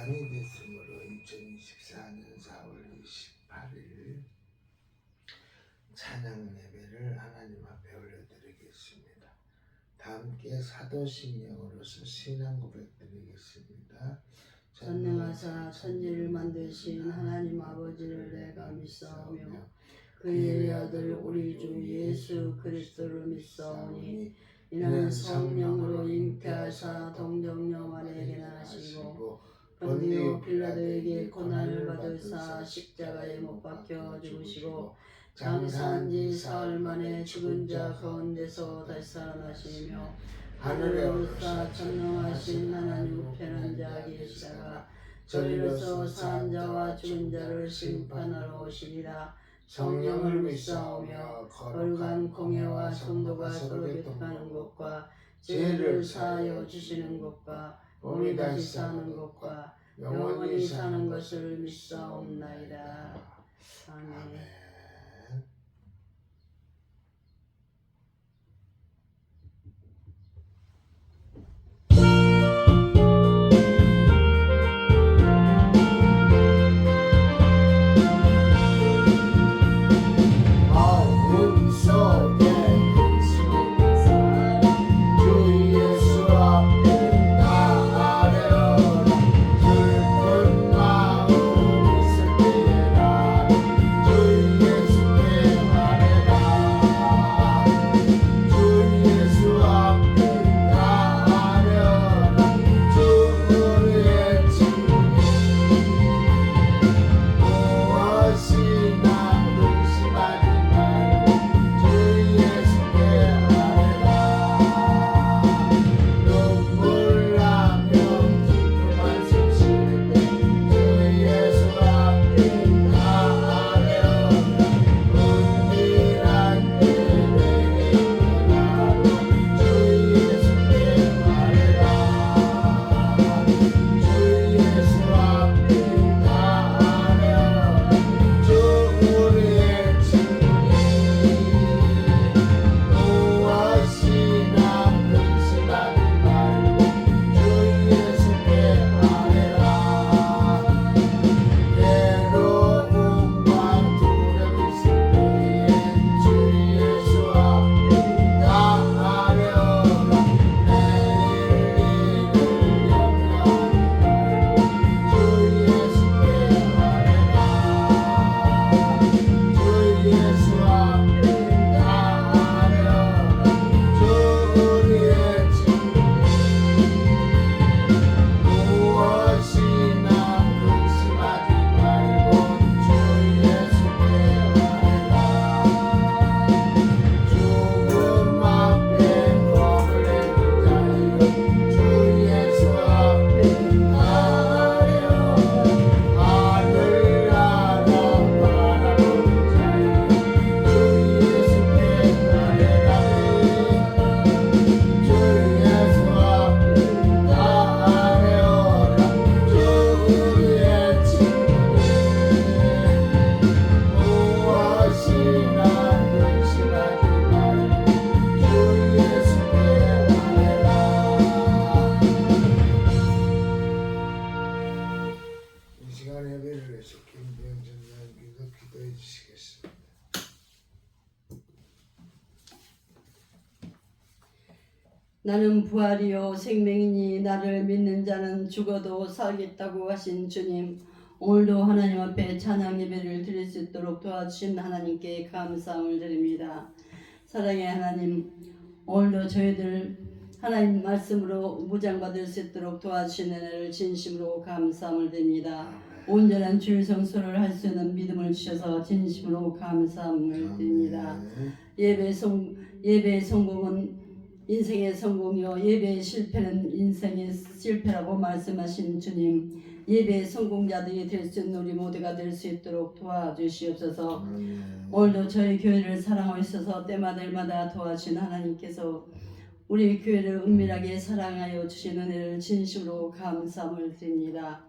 장이 됐으므로 2024년 4월 28일 찬양 예배를 하나님 앞에 올려드리겠습니다. 다 함께 사도신경으로서 신앙 고백드리겠습니다. 전능하사 천지를 만드신 하나님 아버지를 내가 믿사오며 그의 아들 우리 주 예수 그리스도를 믿사오니 이는 성령으로 잉태하사 동정녀 마리아에게 나시고 본디오 빌라도에게 고난을 받으사 십자가에 못 박혀 죽으시고 장사한 지 사흘 만에 죽은 자 가운데서 다시 살아나시며 하늘에 오르사 전능하신 하나님 우편한 자 계시다가 저리로서 산 자와 죽은 자를 심판하러 오시리라. 성령을 믿사오며 거룩한 공예와 성도가 서로 교통하는 것과 죄를 사하여 주시는 것과 몸이 다시 사는 것과 영원히 사는 것을 믿사옵나이다. 아멘. 나는 부활이요 생명이니 나를 믿는 자는 죽어도 살겠다고 하신 주님, 오늘도 하나님 앞에 찬양 예배를 드릴 수 있도록 도와주신 하나님께 감사함을 드립니다. 사랑의 하나님, 오늘도 저희들 하나님 말씀으로 무장받을 수 있도록 도와주신 은혜를 진심으로 감사함을 드립니다. 온전한 주일 성수를 할 수 있는 믿음을 주셔서 진심으로 감사함을 드립니다. 예배의 성공은 인생의 성공이요 예배의 실패는 인생의 실패라고 말씀하신 주님, 예배의 성공자들이 될 수 있는 우리 모두가 될 수 있도록 도와주시옵소서. 오늘도 저희 교회를 사랑하셔서 때마다 도와주신 하나님께서 우리 교회를 은밀하게 사랑하여 주신 은혜를 진심으로 감사함을 드립니다.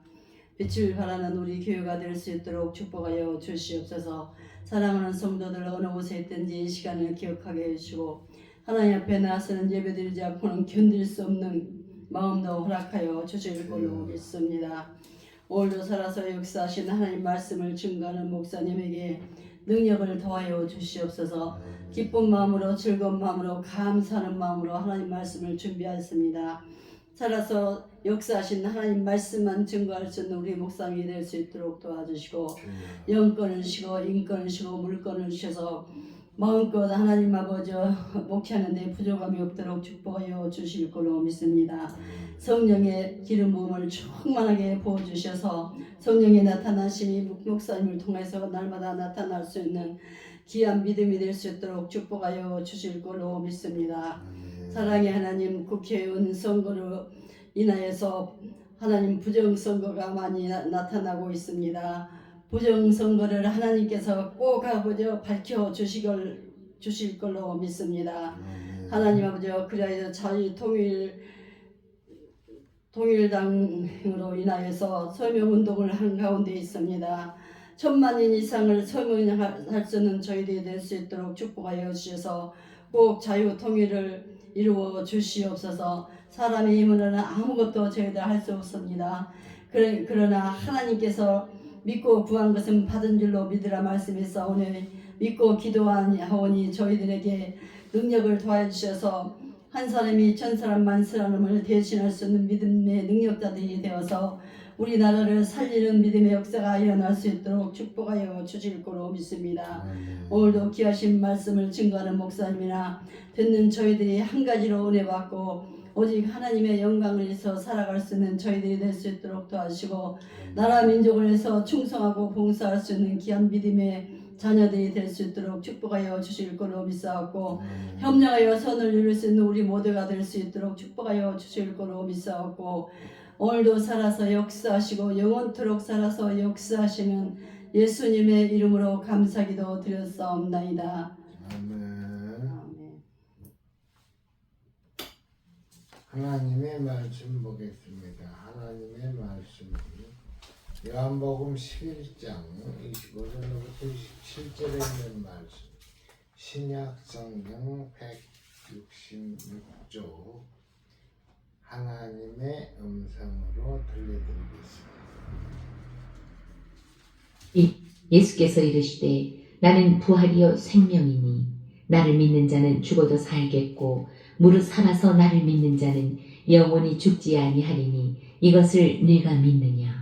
빛을 발하는 우리 교회가 될 수 있도록 축복하여 주시옵소서. 사랑하는 성도들 어느 곳에 있든지 이 시간을 기억하게 해주시고 하나님 앞에 나서는 예배드리지 않고는 견딜 수 없는 마음도 허락하여 주실 걸로 믿습니다. 오늘도 살아서 역사하신 하나님 말씀을 증거하는 목사님에게 능력을 더하여 주시옵소서. 기쁜 마음으로 즐거운 마음으로 감사하는 마음으로 하나님 말씀을 준비하였습니다. 살아서 역사하신 하나님 말씀만 증거할 수 있는 우리 목사님이 될 수 있도록 도와주시고 영권을 주시고 인권을 주시고 물권을 주셔서 마음껏 하나님 아버지 목회하는 데 부족함이 없도록 축복하여 주실 걸로 믿습니다. 성령의 기름 부음을 충만하게 부어주셔서 성령의 나타나심이 목사님을 통해서 날마다 나타날 수 있는 귀한 믿음이 될 수 있도록 축복하여 주실 걸로 믿습니다. 사랑의 하나님, 국회의원 선거로 인하여서 하나님 부정선거가 많이 나타나고 있습니다. 부정선거를 하나님께서 꼭 아버지 밝혀 주실 걸로 믿습니다. 하나님 아버지 그리하여 통일당으로 인하여서 서명운동을 한 가운데 있습니다. 1000만인 이상을 서명할 수 있는 저희들이 될 수 있도록 축복하여 주셔서 꼭 자유통일을 이루어 주시옵소서. 사람의 힘으로는 아무것도 저희들 할 수 없습니다. 그러나 하나님께서 믿고 구한 것은 받은 줄로 믿으라 말씀에서 오늘 믿고 기도하오니 저희들에게 능력을 더하여 주셔서 한 사람이 1000사람 만 사람을 대신할 수 있는 믿음의 능력자들이 되어서 우리나라를 살리는 믿음의 역사가 일어날 수 있도록 축복하여 주실 거로 믿습니다. 오늘도 귀하신 말씀을 증거하는 목사님이나 듣는 저희들이 한 가지로 은혜 받고 오직 하나님의 영광을 위해서 살아갈 수 있는 저희들이 될 수 있도록 도와주시고 나라 민족을 위해서 충성하고 봉사할 수 있는 귀한 믿음의 자녀들이 될 수 있도록 축복하여 주실 거로 믿사옵고 협력하여 선을 이룰 수 있는 우리 모두가 될 수 있도록 축복하여 주실 거로 믿사옵고 오늘도 살아서 역사하시고 영원토록 살아서 역사하시는 예수님의 이름으로 감사기도 드렸사옵나이다. 아멘. 하나님의 말씀 보겠습니다. 하나님의 말씀 요한복음 11장 25절부터 27절에 있는 말씀 신약 성경 166조 하나님의 음성으로 들려드리겠습니다. 예수께서 이르시되 나는 부활이요 생명이니 나를 믿는 자는 죽어도 살겠고 무릇 살아서 나를 믿는 자는 영원히 죽지 아니하리니 이것을 네가 믿느냐.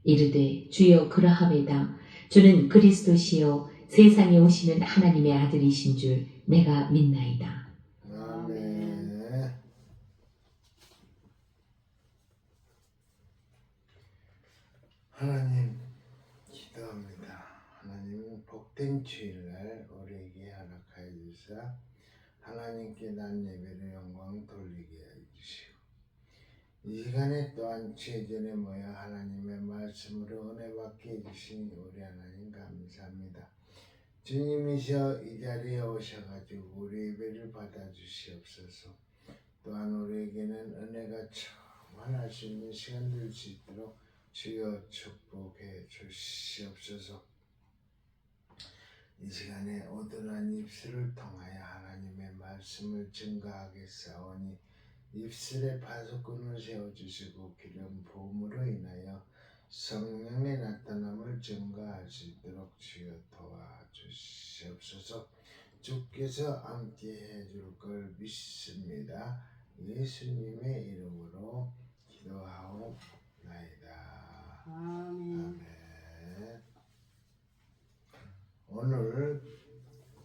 이르되 주여 그러하외다. 주는 그리스도시요 세상에 오시는 하나님의 아들이신 줄 내가 믿나이다. 아멘. 하나님 기도합니다. 하나님 복된 주일날 우리에게 허락하여 주사 하나님께 난 예배를 영광 돌리게 해주시고 이 시간에 또한 주전에 모여 하나님의 말씀으로 은혜 받게 해주신 우리 하나님 감사합니다. 주님이셔 이 자리에 오셔가지고 우리 예배를 받아주시옵소서. 또한 우리에게는 은혜가 충만할 수 있는 시간 될 수 있도록 주여 축복해 주시옵소서. 이 시간에 오드란 입술을 통하여 하나님의 말씀을 증거하겠사오니 입술에 파수꾼을 세워주시고 기름 부음으로 인하여 성령의 나타남을 증거할 수 있도록 주여 도와주시옵소서. 주께서 함께 해줄 걸 믿습니다. 예수님의 이름으로 기도하옵나이다. 아멘. 아멘. 오늘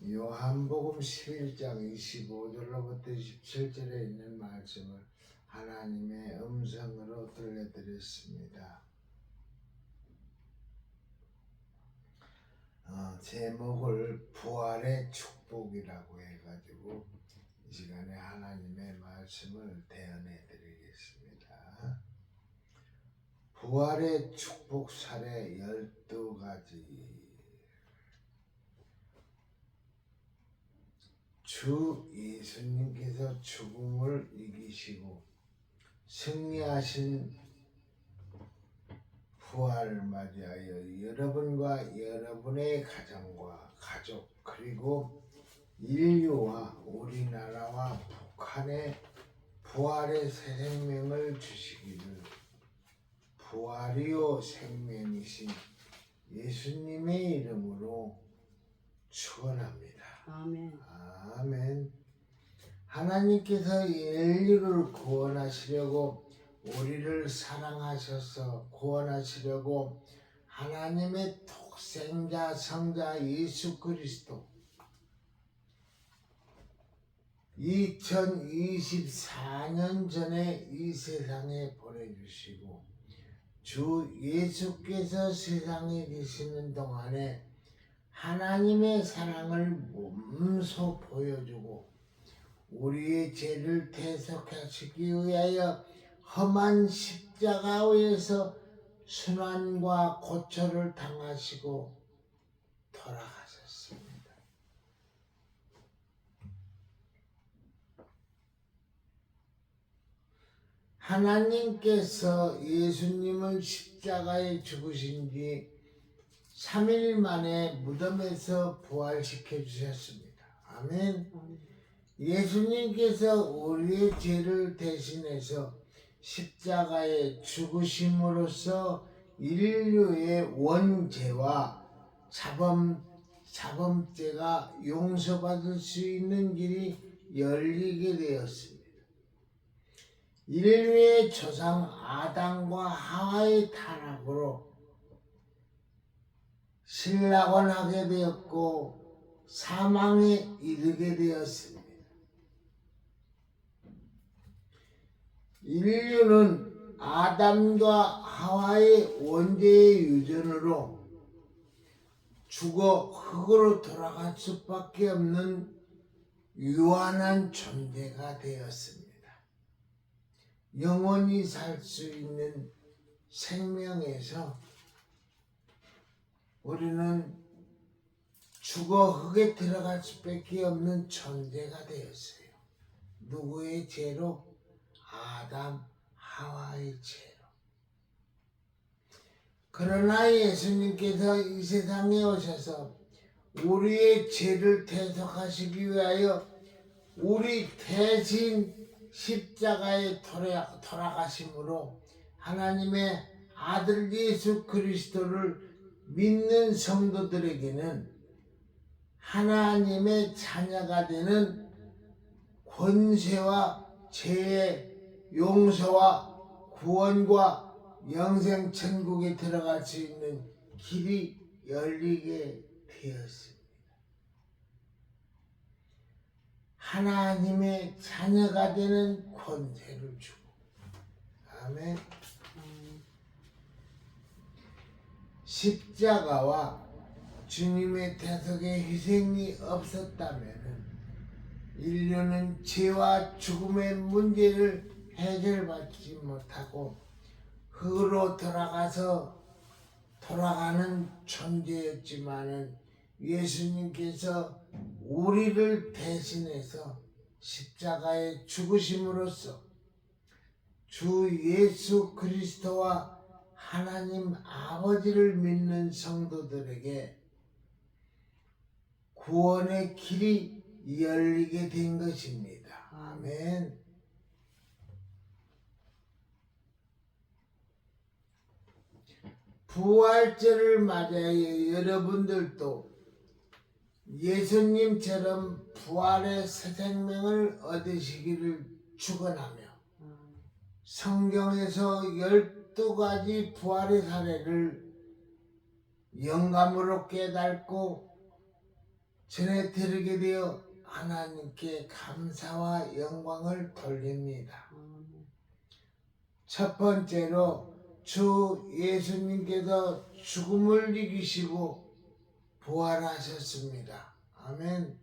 요한복음 11장 25절로부터 27절에 있는 말씀을 하나님의 음성으로 들려드렸습니다. 제목을 부활의 축복이라고 해가지고 이 시간에 하나님의 말씀을 대언해 드리겠습니다. 부활의 축복 사례 12가지. 주 예수님께서 죽음을 이기시고 승리하신 부활을 맞이하여 여러분과 여러분의 가정과 가족 그리고 인류와 우리나라와 북한에 부활의 새 생명을 주시기를 부활이요 생명이신 예수님의 이름으로 축원합니다. 아멘. 아멘. 하나님께서 인류를 구원하시려고 우리를 사랑하셔서 구원하시려고 하나님의 독생자 성자 예수 그리스도 2024년 전에 이 세상에 보내주시고 주 예수께서 세상에 계시는 동안에 하나님의 사랑을 몸소 보여주고 우리의 죄를 대속하시기 위하여 험한 십자가에서 순환과 고초를 당하시고 돌아가셨습니다. 하나님께서 예수님을 십자가에 죽으신 지 3일 만에 무덤에서 부활시켜 주셨습니다. 아멘. 예수님께서 우리의 죄를 대신해서 십자가에 죽으심으로써 인류의 원죄와 자범죄가 용서받을 수 있는 길이 열리게 되었습니다. 인류의 조상 아담과 하와의 타락으로 신락원하게 되었고 사망에 이르게 되었습니다. 인류는 아담과 하와의 원죄의 유전으로 죽어 흙으로 돌아갈 수밖에 없는 유한한 존재가 되었습니다. 영원히 살 수 있는 생명에서 우리는 죽어 흙에 들어갈 수밖에 없는 존재가 되었어요. 누구의 죄로? 아담, 하와의 죄로. 그러나 예수님께서 이 세상에 오셔서 우리의 죄를 대속하시기 위하여 우리 대신 십자가에 돌아가심으로 하나님의 아들 예수 그리스도를 믿는 성도들에게는 하나님의 자녀가 되는 권세와 죄의 용서와 구원과 영생 천국에 들어갈 수 있는 길이 열리게 되었습니다. 하나님의 자녀가 되는 권세를 주고. 아멘. 십자가와 주님의 대속의 희생이 없었다면 인류는 죄와 죽음의 문제를 해결받지 못하고 흙으로 돌아가는 존재였지만은 예수님께서 우리를 대신해서 십자가에 죽으심으로써 주 예수 그리스도와 하나님 아버지를 믿는 성도들에게 구원의 길이 열리게 된 것입니다. 아멘. 부활절을 맞이하여 여러분들도 예수님처럼 부활의 새 생명을 얻으시기를 축원하며 성경에서 12가지 부활의 사례를 영감으로 깨닫고 전해 드리게 되어 하나님께 감사와 영광을 돌립니다. 첫 번째로 주 예수님께서 죽음을 이기시고 부활하셨습니다. 아멘.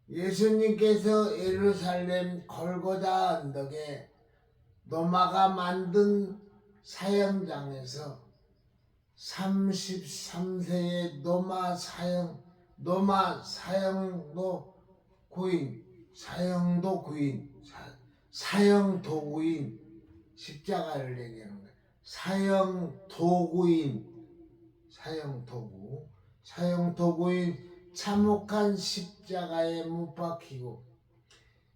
예수님께서 예루살렘 골고다 언덕에 노마가 만든 사형장에서 33세의 사형도구인 십자가를 얘기하는 거예요. 사형도구인 참혹한 십자가에 못 박히고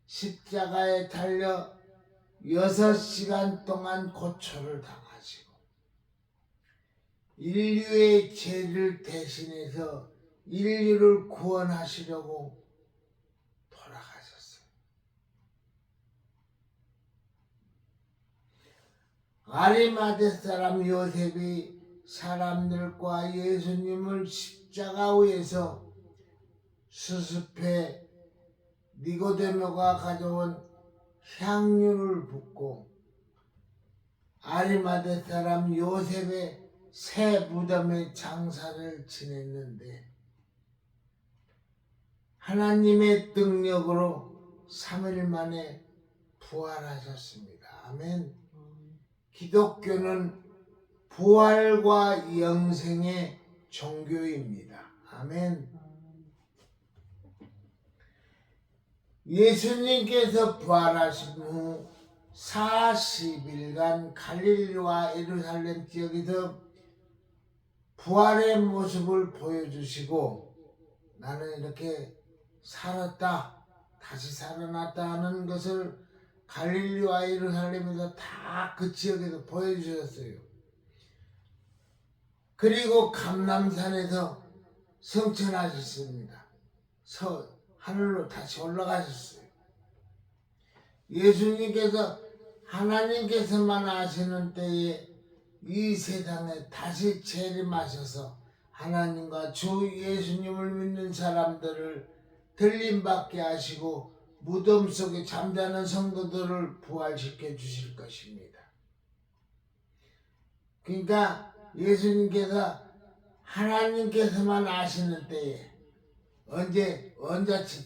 십자가에 달려 6시간 동안 고초를 당하시고 인류의 죄를 대신해서 인류를 구원하시려고 돌아가셨어요. 아리마대 사람 요셉이 사람들과 예수님을 십자가 위에서 수습해 니고데모가 가져온 향유를 붓고 아리마대 사람 요셉의 새 무덤에 장사를 지냈는데 하나님의 능력으로 3일 만에 부활하셨습니다. 아멘. 기독교는 부활과 영생의 종교입니다. 아멘. 예수님께서 부활하신 후 40일간 갈릴리와 예루살렘 지역에서 부활의 모습을 보여주시고 나는 이렇게 살았다, 다시 살아났다 하는 것을 갈릴리와 예루살렘에서 다 그 지역에서 보여주셨어요. 그리고 감람산에서 승천하셨습니다. 하늘로 다시 올라가셨어요. 예수님께서 하나님께서만 아시는 때에 이 세상에 다시 재림하셔서 하나님과 주 예수님을 믿는 사람들을 들림받게 하시고 무덤 속에 잠자는 성도들을 부활시켜 주실 것입니다. 그러니까 예수님께서 하나님께서만 아시는 때에 언제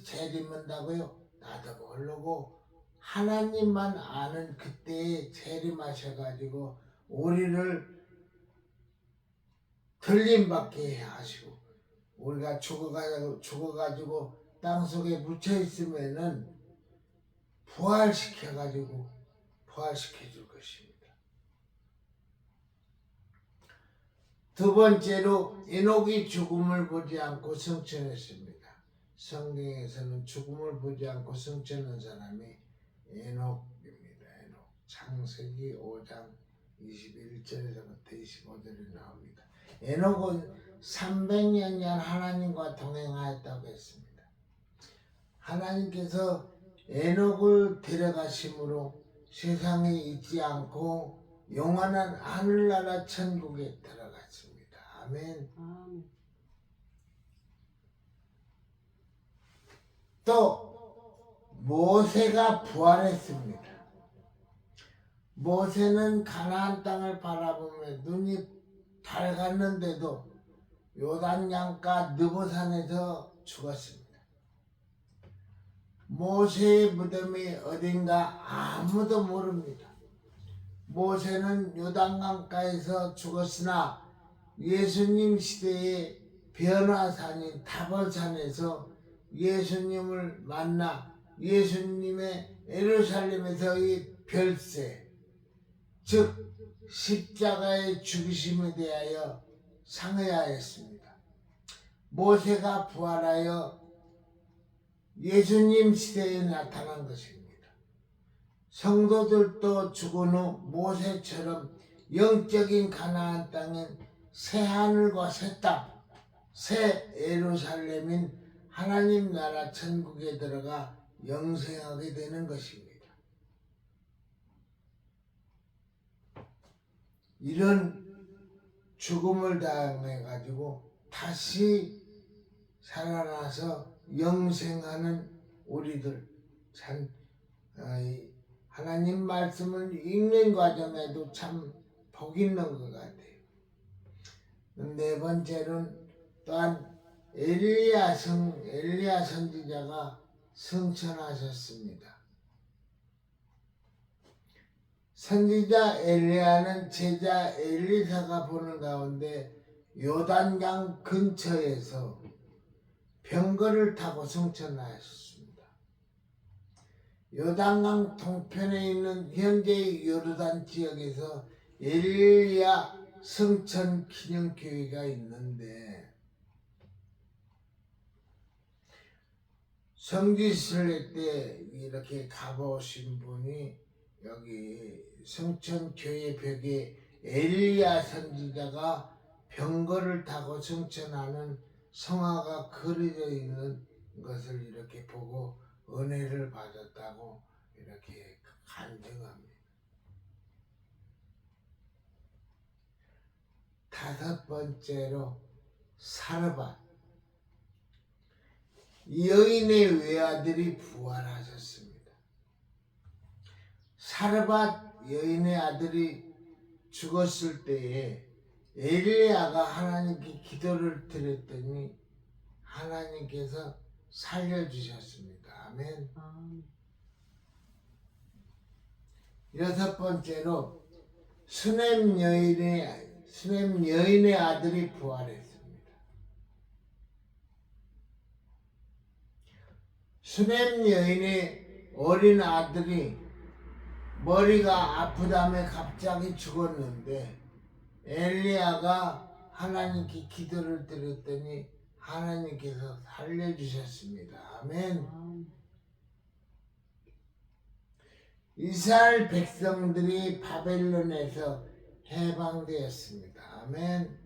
재림한다고요? 나도 모르고 하나님만 아는 그때에 재림하셔가지고 우리를 들림받게 하시고 우리가 죽어가지고 땅속에 묻혀 있으면은 부활시켜 줄 것입니다. 두 번째로 에녹이 죽음을 보지 않고 승천했습니다. 성경에서는 죽음을 보지 않고 승천한 사람이 에녹입니다. 에녹. 창세기 5장 21절에서부터 25절에 나옵니다. 에녹은 300년 하나님과 동행하였다고 했습니다. 하나님께서 에녹을 데려가심으로 세상에 있지 않고 영원한 하늘나라 천국에 들어갔습니다. 아멘. 또 모세가 부활했습니다. 모세는 가나안 땅을 바라보며 눈이 밝았는데도 요단강가 느보산에서 죽었습니다. 모세의 무덤이 어딘가 아무도 모릅니다. 모세는 요단강가에서 죽었으나 예수님 시대의 변화산인 타bor산에서 예수님을 만나 예수님의 예루살렘에서의 별세, 즉 십자가의 죽으심에 대하여 상회하였습니다. 모세가 부활하여 예수님 시대에 나타난 것입니다. 성도들도 죽은 후 모세처럼 영적인 가나안 땅인 새 하늘과 새 땅, 새 예루살렘인 하나님 나라 천국에 들어가 영생하게 되는 것입니다. 이런 죽음을 당해가지고 다시 살아나서 영생하는 우리들, 하나님 말씀을 읽는 과정에도 참 복 있는 것 같아요. 네 번째는 또한 엘리야 선지자가 승천하셨습니다. 선지자 엘리야는 제자 엘리사가 보는 가운데 요단강 근처에서 병거를 타고 승천하였습니다. 요단강 동편에 있는 현재의 요르단 지역에서 엘리야 승천 기념교회가 있는데 성지순례 때 이렇게 가보신 분이 여기 성천교회 벽에 엘리야 선지자가 병거를 타고 승천하는 성화가 그려져 있는 것을 이렇게 보고 은혜를 받았다고 이렇게 간증합니다. 다섯 번째로 사르밧, 여인의 외아들이 부활하셨습니다. 사르밧 여인의 아들이 죽었을 때에 엘리야가 하나님께 기도를 드렸더니 하나님께서 살려주셨습니다. 아멘. 여섯 번째로 수넴 여인의 아들이 부활했습니다. 수넴 여인의 어린 아들이 머리가 아프다며 갑자기 죽었는데 엘리야가 하나님께 기도를 드렸더니 하나님께서 살려주셨습니다. 아멘. 이스라엘 백성들이 바벨론에서 해방되었습니다. 아멘.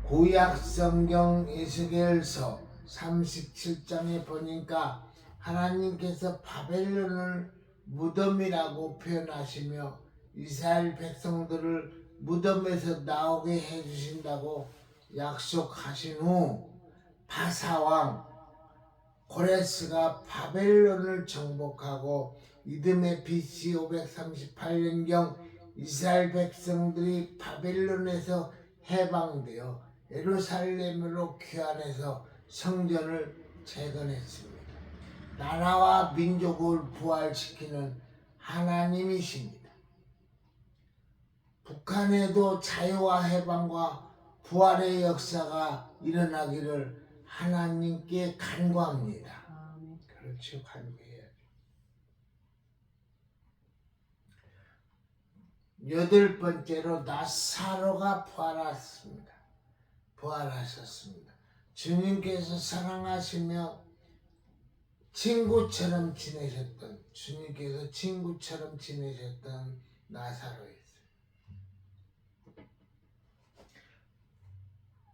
구약 성경 에스겔서 37장에 보니까 하나님께서 바벨론을 무덤이라고 표현하시며 이스라엘 백성들을 무덤에서 나오게 해주신다고 약속하신 후 바사왕 고레스가 바벨론을 정복하고 이듬해 BC 538년경 이스라엘 백성들이 바벨론에서 해방되어 예루살렘으로 귀환해서 성전을 재건했습니다. 나라와 민족을 부활시키는 하나님이십니다. 북한에도 자유와 해방과 부활의 역사가 일어나기를 하나님께 간구합니다. 그렇죠, 간구해야죠. 여덟 번째로 나사로가 부활하셨습니다. 주님께서 사랑하시며 주님께서 친구처럼 지내셨던 나사로였어요.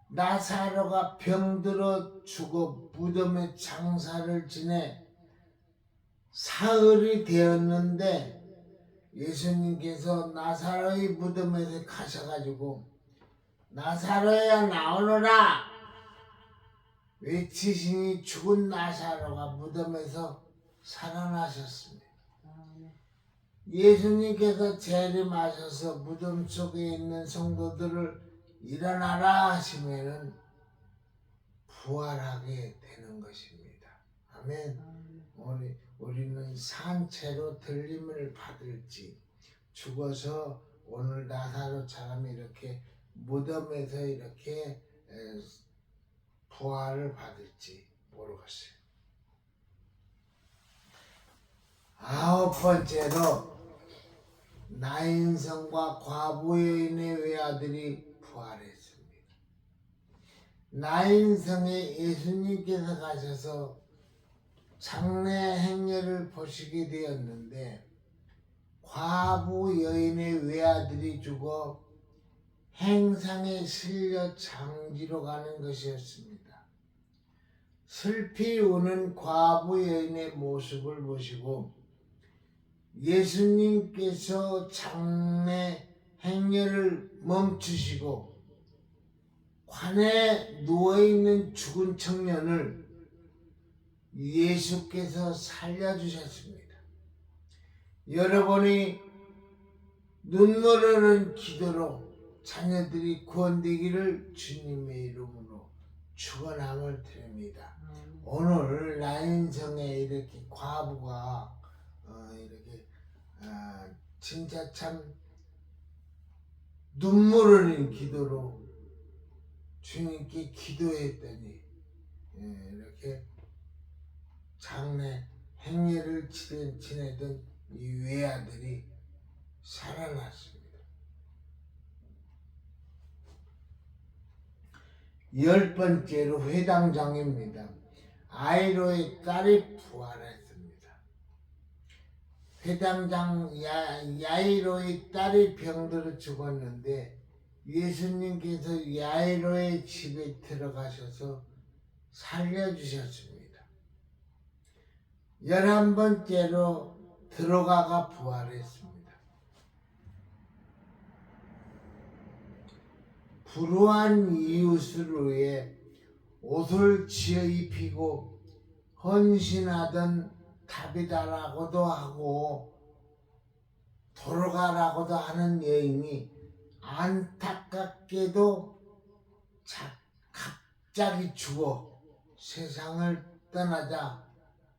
나사로가 병들어 죽어 무덤에 장사를 지내 사흘이 되었는데 예수님께서 나사로의 무덤에 가셔가지고 나사로야 나오너라 외치시니 죽은 나사로가 무덤에서 살아나셨습니다. 예수님께서 재림하셔서 무덤 속에 있는 성도들을 일어나라 하시면은 부활하게 되는 것입니다. 아멘. 우리는 산채로 들림을 받을지 죽어서 오늘 나사로처럼 이렇게 무덤에서 이렇게 부활을 받을지 모르겠어요. 아홉 번째로 나인성과 과부 여인의 외아들이 부활했습니다. 나인성에 예수님께서 가셔서 장례 행렬을 보시게 되었는데 과부 여인의 외아들이 죽어 행상에 실려 장지로 가는 것이었습니다. 슬피 우는 과부 여인의 모습을 보시고 예수님께서 장례 행렬을 멈추시고 관에 누워있는 죽은 청년을 예수께서 살려주셨습니다. 여러분이 눈물 흐르는 기도로 자녀들이 구원되기를 주님의 이름으로 축원함을 드립니다. 오늘 나인성에 이렇게 과부가 이렇게 진짜 참 눈물 흐르는 기도로 주님께 기도했더니 이렇게 장례 행례를 지내던 이 외아들이 살아났습니다. 열 번째로 회당장입니다. 아이로의 딸이 부활했습니다. 회당장 야이로의 딸이 병들어 죽었는데 예수님께서 야이로의 집에 들어가셔서 살려주셨습니다. 11번째로 들어가가 부활했습니다. 불우한 이웃을 위해 옷을 지어 입히고 헌신하던 다비다라고도 하고 돌아가라고도 하는 여인이 안타깝게도 갑자기 죽어 세상을 떠나자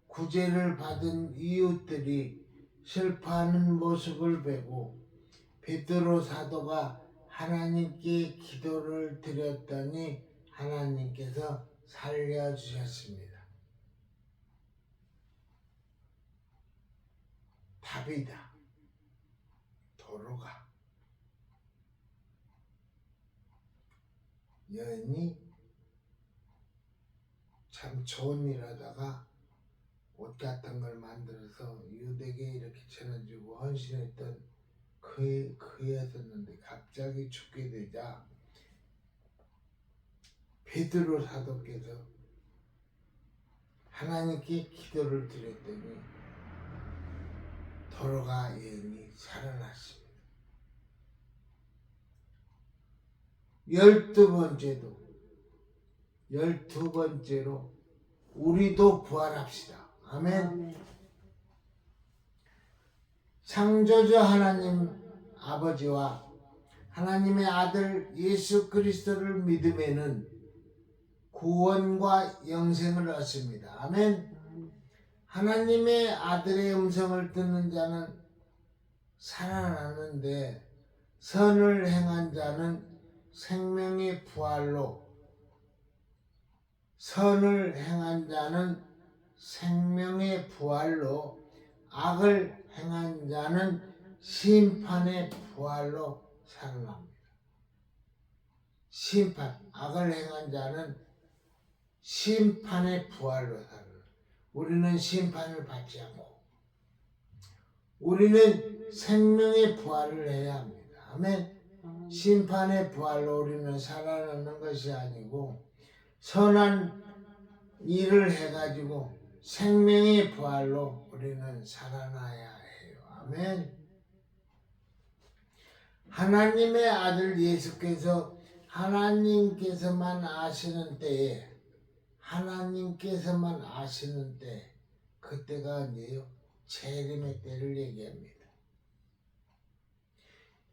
구제를 받은 이웃들이 슬퍼하는 모습을 보고 베드로 사도가 하나님께 기도를 드렸더니 하나님께서 살려주셨습니다. 답이다. 도로가. 여인이 참 좋은 일 하다가 옷 같은 걸 만들어서 유대교에 이렇게 전해주고 헌신했던 그였었는데 갑자기 죽게 되자 베드로 사도께서 하나님께 기도를 드렸더니 도로가 여인이 살아났습니다. 12번째로 우리도 부활합시다. 아멘. 창조주 하나님 아버지와 하나님의 아들 예수 그리스도를 믿으면은 구원과 영생을 얻습니다. 아멘. 하나님의 아들의 음성을 듣는 자는 살아나는데 선을 행한 자는 생명의 부활로, 선을 행한 자는 생명의 부활로, 악을 행한 자는 심판의 부활로 살아납니다. 심판, 악을 행한 자는 심판의 부활로 살아납니다. 우리는 심판을 받지 않고 우리는 생명의 부활을 해야 합니다. 아멘. 심판의 부활로 우리는 살아나는 것이 아니고 선한 일을 해가지고 생명의 부활로 우리는 살아나야 해요. 아멘. 하나님의 아들 예수께서 하나님께서만 아시는 때에 그때가 아니에요. 재림의 때를 얘기합니다.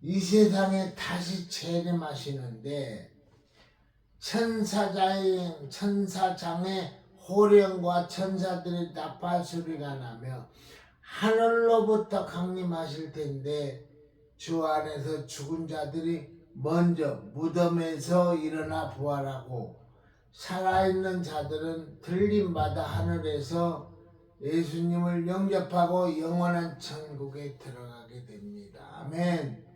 이 세상에 다시 재림하시는데 천사장의 호령과 천사들의 나팔 소리가 나며 하늘로부터 강림하실 텐데 주 안에서 죽은 자들이 먼저 무덤에서 일어나 부활하고 살아있는 자들은 들림받아 하늘에서 예수님을 영접하고 영원한 천국에 들어가게 됩니다. 아멘.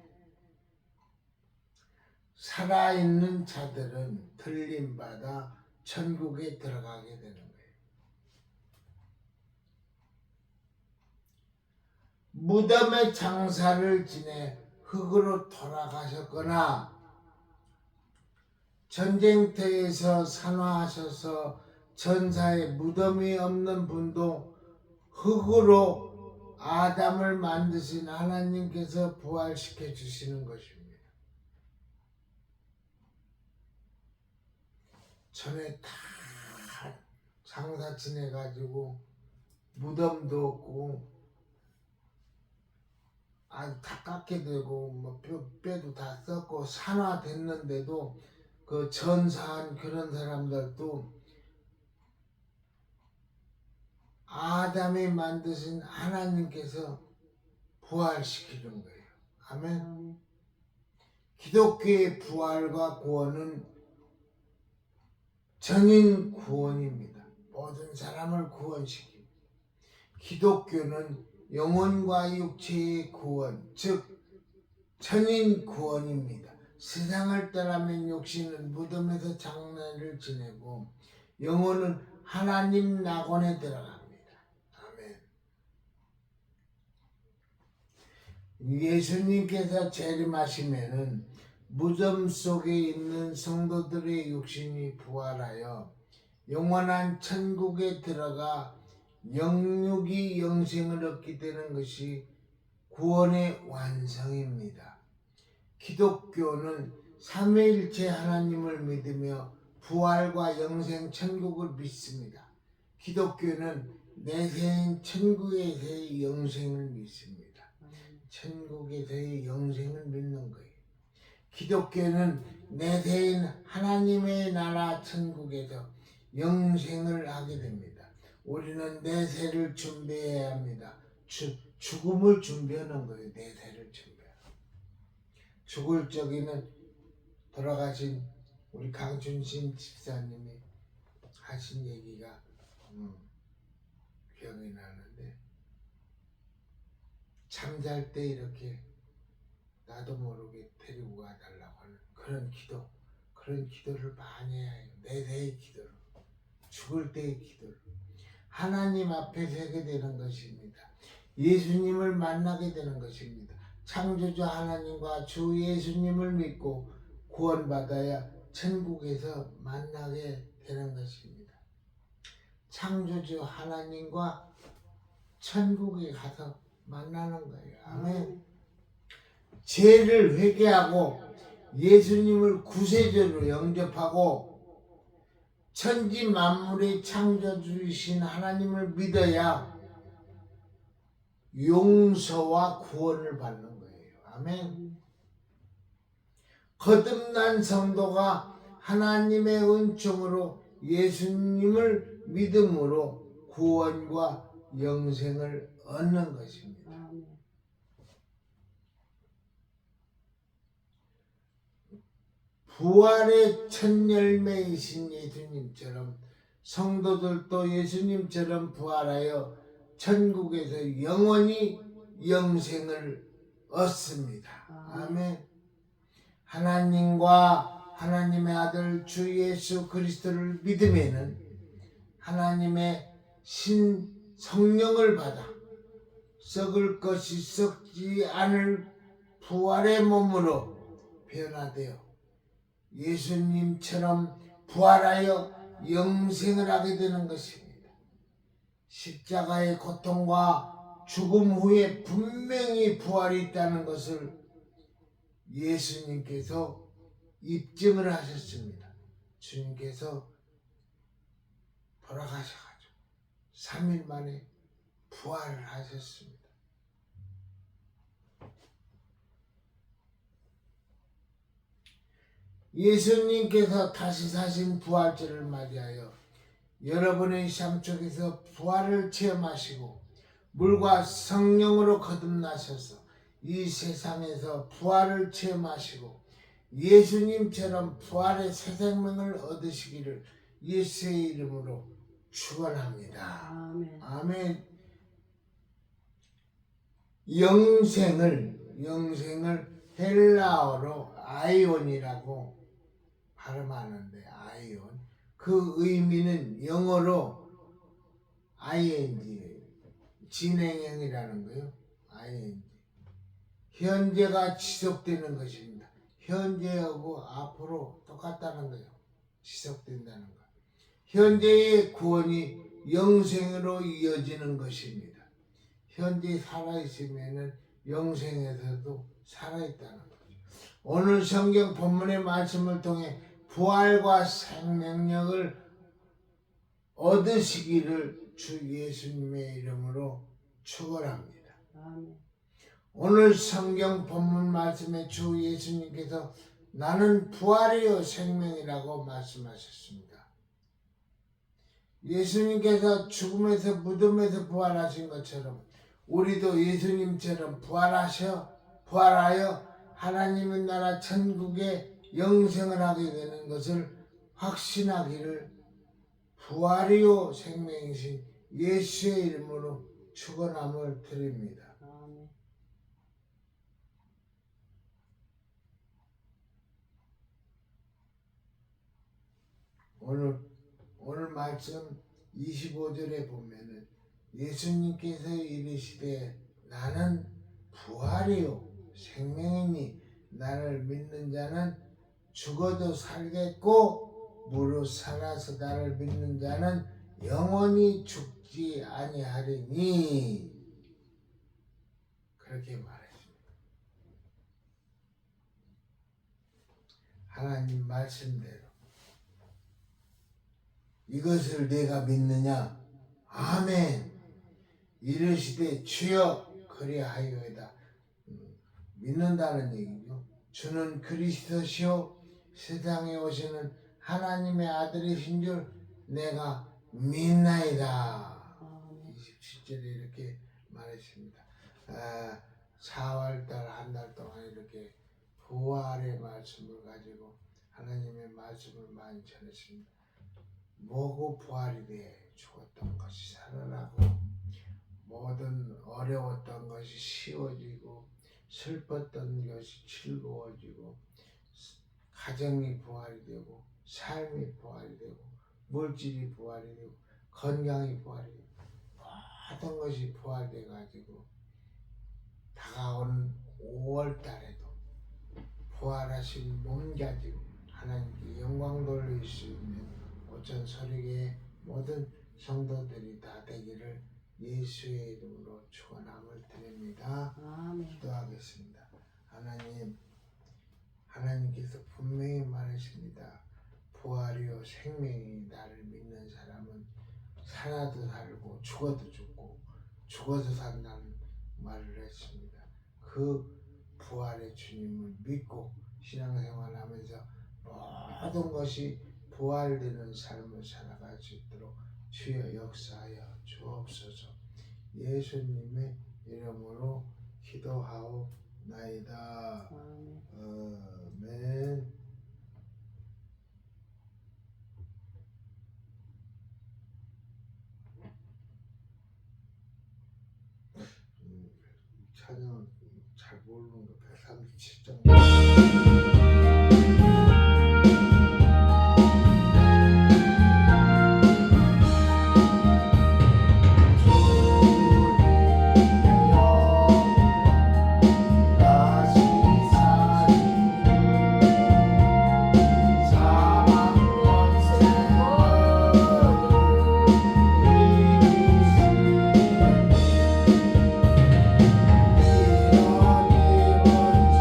살아있는 자들은 들림받아 천국에 들어가게 되는 거예요. 무덤에 장사를 지내 흙으로 돌아가셨거나 전쟁터에서 산화하셔서 전사에 무덤이 없는 분도 흙으로 아담을 만드신 하나님께서 부활시켜 주시는 것입니다. 전에 다 장사 지내가지고 무덤도 없고 다 깎게 되고 뭐 뼈도 다 썩고 산화됐는데도 그 전사한 그런 사람들도 아담이 만드신 하나님께서 부활시키는 거예요. 아멘. 기독교의 부활과 구원은 전인 구원입니다. 모든 사람을 구원시킵니다. 기독교는 영혼과 육체의 구원, 즉 전인 구원입니다. 세상을 떠나면 육신은 무덤에서 장례를 지내고 영혼은 하나님 낙원에 들어갑니다. 아멘. 예수님께서 재림하시면은 무덤 속에 있는 성도들의 육신이 부활하여 영원한 천국에 들어가 영육이 영생을 얻게 되는 것이 구원의 완성입니다. 기독교는 삼위일체 하나님을 믿으며 부활과 영생 천국을 믿습니다. 기독교는 내세인 천국에서의 영생을 믿습니다. 천국에서의 영생을 믿는 거예요. 기독교는 내세인 하나님의 나라 천국에서 영생을 하게 됩니다. 우리는 내세를 준비해야 합니다. 죽음을 준비하는 거예요. 내세를 준비하는. 죽을 적에는 돌아가신 우리 강준신 집사님이 하신 얘기가 기억이 나는데, 잠잘 때 이렇게 나도 모르게 데리고 가달라고 하는 그런 기도를 많이 해야 해요. 내세의 기도를, 죽을 때의 기도를 하나님 앞에 서게 되는 것입니다. 예수님을 만나게 되는 것입니다. 창조주 하나님과 주 예수님을 믿고 구원받아야 천국에서 만나게 되는 것입니다. 창조주 하나님과 천국에 가서 만나는 거예요. 아멘. 죄를 회개하고 예수님을 구세주로 영접하고 천지 만물의 창조주이신 하나님을 믿어야 용서와 구원을 받는 거예요. 아멘. 거듭난 성도가 하나님의 은총으로 예수님을 믿음으로 구원과 영생을 얻는 것입니다. 부활의 첫 열매이신 예수님처럼 성도들도 예수님처럼 부활하여 천국에서 영원히 영생을 얻습니다. 아멘. 하나님과 하나님의 아들 주 예수 그리스도를 믿으면은 하나님의 성령을 받아 썩을 것이 썩지 않을 부활의 몸으로 변화되어 예수님처럼 부활하여 영생을 하게 되는 것입니다. 십자가의 고통과 죽음 후에 분명히 부활이 있다는 것을 예수님께서 입증을 하셨습니다. 주님께서 돌아가셔가지고 3일 만에 부활을 하셨습니다. 예수님께서 다시 사신 부활절을 맞이하여 여러분의 삶 속에서 부활을 체험하시고 물과 성령으로 거듭나셔서 이 세상에서 부활을 체험하시고 예수님처럼 부활의 새 생명을 얻으시기를 예수의 이름으로 축원합니다. 아멘. 아멘. 영생을 헬라어로 아이온이라고 발음하는데, 아이온, 그 의미는 영어로 ing, 진행형이라는 거예요. ing. 현재가 지속되는 것입니다. 현재하고 앞으로 똑같다는 거예요. 지속된다는 거. 현재의 구원이 영생으로 이어지는 것입니다. 현재 살아있으면 영생에서도 살아있다는 거죠. 오늘 성경 본문의 말씀을 통해 부활과 생명력을 얻으시기를 주 예수님의 이름으로 축원합니다. 아멘. 오늘 성경 본문 말씀에 주 예수님께서 나는 부활이요 생명이라고 말씀하셨습니다. 예수님께서 죽음에서 무덤에서 부활하신 것처럼 우리도 예수님처럼 부활하여 하나님의 나라 천국에 영생을 하게 되는 것을 확신하기를 부활이요 생명이신 예수의 이름으로 축원함을 드립니다. 아멘. 오늘 말씀 25절에 보면은 예수님께서 이르시되 나는 부활이요 생명이니 나를 믿는 자는 죽어도 살겠고 무릇 살아서 나를 믿는 자는 영원히 죽지 아니하리니 그렇게 말했습니다. 하나님 말씀대로 이것을 내가 믿느냐? 아멘. 이르시되 주여 그리하여이다. 믿는다는 얘기죠. 주는 그리스도시요 세상에 오시는 하나님의 아들이신 줄 내가 믿나이다. 27절에 이렇게 말했습니다. 4월달 한 달 동안 이렇게 부활의 말씀을 가지고 하나님의 말씀을 많이 전했습니다. 뭐고 부활이 돼? 죽었던 것이 살아나고 모든 어려웠던 것이 쉬워지고 슬펐던 것이 즐거워지고 가정이 부활이 되고 삶이 부활이 되고 물질이 부활이 되고 건강이 부활이 되고 모든 것이 부활돼 가지고 다가오는 5월 달에도 부활하신 몸 가지고 하나님께 영광 돌릴 수 있는 오천 서리교의 모든 성도들이 다 되기를 예수의 이름으로 축원함을 드립니다. 아멘. 기도하겠습니다. 하나님께서 분명히 말하십니다. 부활이요 생명이 나를 믿는 사람은 살아도 살고 죽어도 죽고 죽어도 산다는 말을 했습니다. 그 부활의 주님을 믿고 신앙생활하면서 모든 것이 부활되는 삶을 살아갈 수 있도록 주여 역사하여 주옵소서. 예수님의 이름으로 기도하옵나이다. 아멘. 찬양 잘 모르는 거 137장.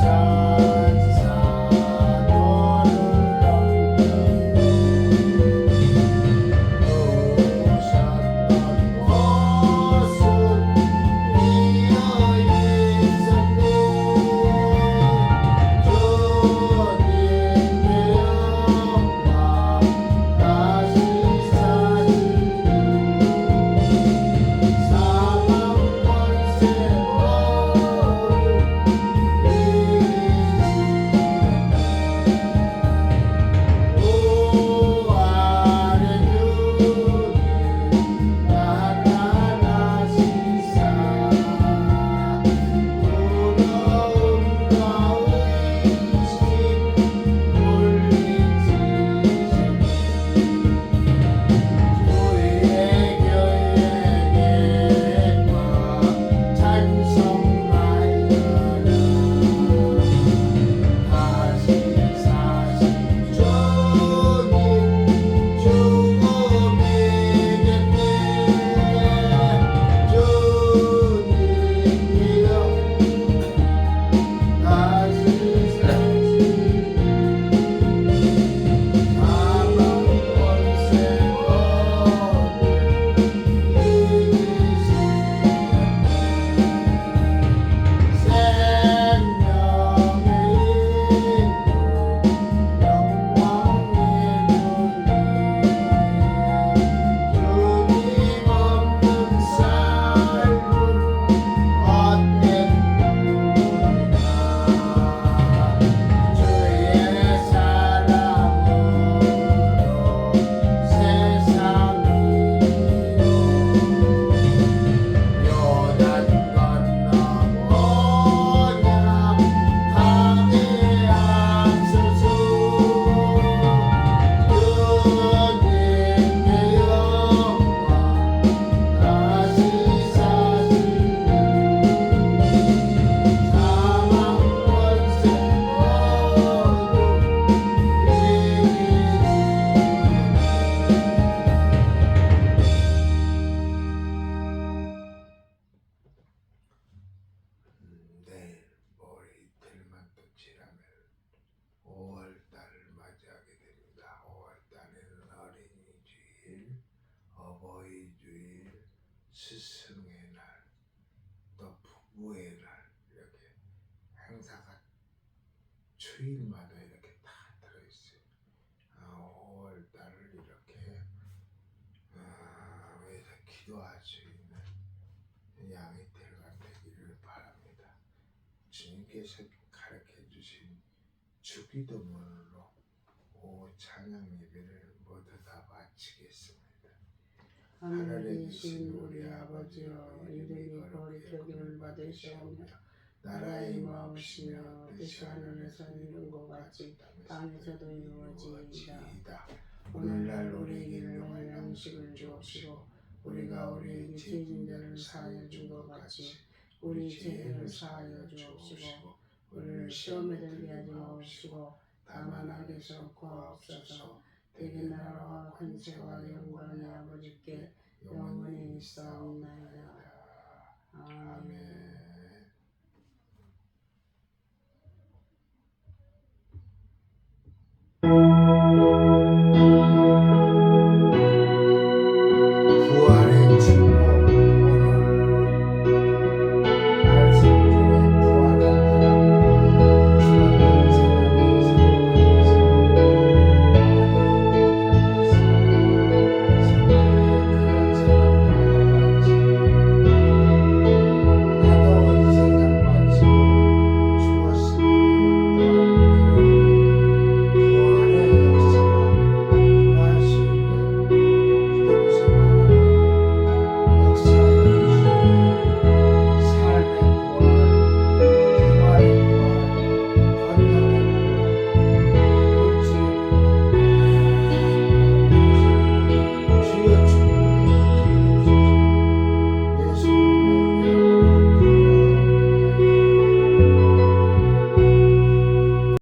자 스승의 날, 또 부부의 날 이렇게 행사가 주일마다 이렇게 다 들어있어요. 5월달을 이렇게 위해서 기도할 수 있는 양의 때가 되기를 바랍니다. 주님께서 가르쳐 주신 주기도문으로 찬양 예배를 모두 다 마치겠습니다. 하늘에 계신 우리 아버지여, 이름이 거룩히 여김을 받으시오며 나라의 마음이시며 뜻이 하늘에서 이룬 것 같이 땅에서도 이루어지이다. 오늘날 우리에게 일용할 양식을 주옵시고 우리가 우리에게 죄 진 자를 사하여 준 것 같이 우리 죄를 사하여 주옵시고 우리를 시험에 들게 하지 마옵시고 다만 악에서 구하옵소서. 대개 나라와 권세와 영광이 아버지께 영원히 있사옵나이다. 아멘.